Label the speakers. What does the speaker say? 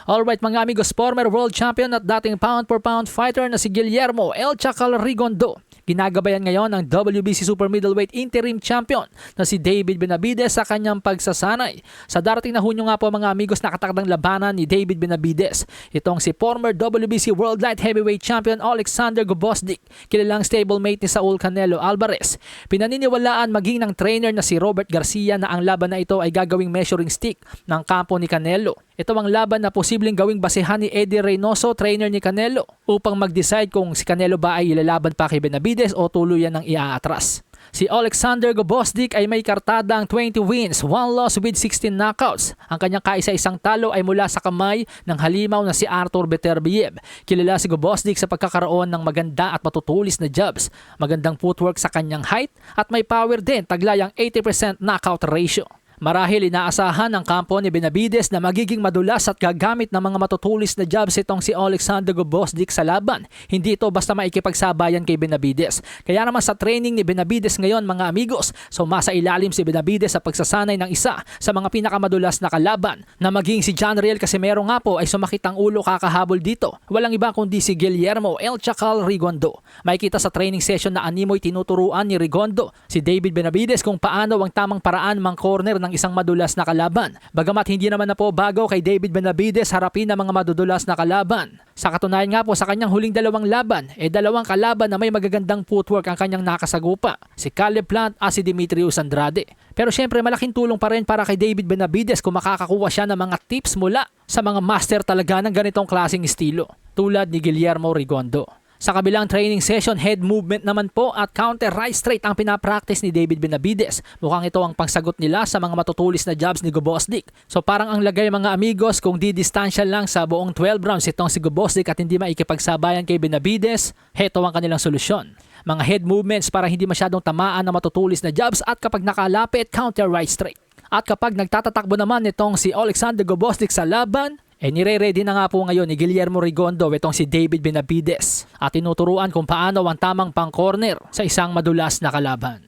Speaker 1: Alright mga amigos, former world champion at dating pound for pound fighter na si Guillermo El Chacal Rigondo. Ginagabayan ngayon ng WBC Super Middleweight Interim Champion na si David Benavidez sa kanyang pagsasanay. Sa darating na Hunyo nga po mga amigos, nakatakdang labanan ni David Benavidez. Itong si former WBC World Light Heavyweight Champion Alexander Gvozdyk, kilalang stablemate ni Saul Canelo Alvarez. Pinaniniwalaan maging ng trainer na si Robert Garcia na ang laban na ito ay gagawing measuring stick ng kampo ni Canelo. Ito ang laban na posibleng gawing basehan ni Eddie Reynoso, trainer ni Canelo, upang mag-decide kung si Canelo ba ay ilalaban pa kay Benavidez o tuluyan ng iaatras. Si Alexander Gvozdyk ay may kartadang 20 wins, 1 loss with 16 knockouts. Ang kanyang kaisa-isang talo ay mula sa kamay ng halimaw na si Artur Beterbiev. Kilala si Gvozdyk sa pagkakaroon ng maganda at matutulis na jabs, magandang footwork sa kanyang height at may power din, taglayang 80% knockout ratio. Marahil inaasahan ng kampo ni Benavidez na magiging madulas at gagamit ng mga matutulis na jabs itong si Alexander Gvozdyk sa laban. Hindi ito basta maikipagsabayan kay Benavidez. Kaya naman sa training ni Benavidez ngayon mga amigos, sumasa ilalim si Benavidez sa pagsasanay ng isa sa mga pinakamadulas na kalaban na maging si John Riel Casimero nga po ay sumakit ang ulo kakahabol dito. Walang iba kundi si Guillermo El Chacal Rigondo. Makikita sa training session na animoy tinuturuan ni Rigondo si David Benavidez kung paano ang tamang paraan mang corner ng isang madulas na kalaban. Bagamat hindi naman na po bago kay David Benavidez harapin ang mga madudulas na kalaban. Sa katunayan nga po sa kanyang huling dalawang laban, dalawang kalaban na may magagandang footwork ang kanyang nakasagupa, si Caleb Plant at si Demetrius Andrade. Pero syempre malaking tulong pa rin para kay David Benavidez kung makakakuha siya ng mga tips mula sa mga master talaga ng ganitong klaseng estilo, tulad ni Guillermo Rigondo. Sa kabilang training session, head movement naman po at counter right straight ang pinapractice ni David Benavidez. Mukhang ito ang pangsagot nila sa mga matutulis na jabs ni Gvozdyk. So parang ang lagay mga amigos, kung didistansya lang sa buong 12 rounds itong si Gvozdyk at hindi maikipagsabayan kay Benavidez, heto ang kanilang solusyon. Mga head movements para hindi masyadong tamaan na matutulis na jabs at kapag nakalapit, counter right straight. At kapag nagtatatakbo naman itong si Alexander Gvozdyk sa laban, nire-ready na nga po ngayon ni Guillermo Rigondo itong si David Benavidez at tinuturuan kung paano ang tamang pang-corner sa isang madulas na kalaban.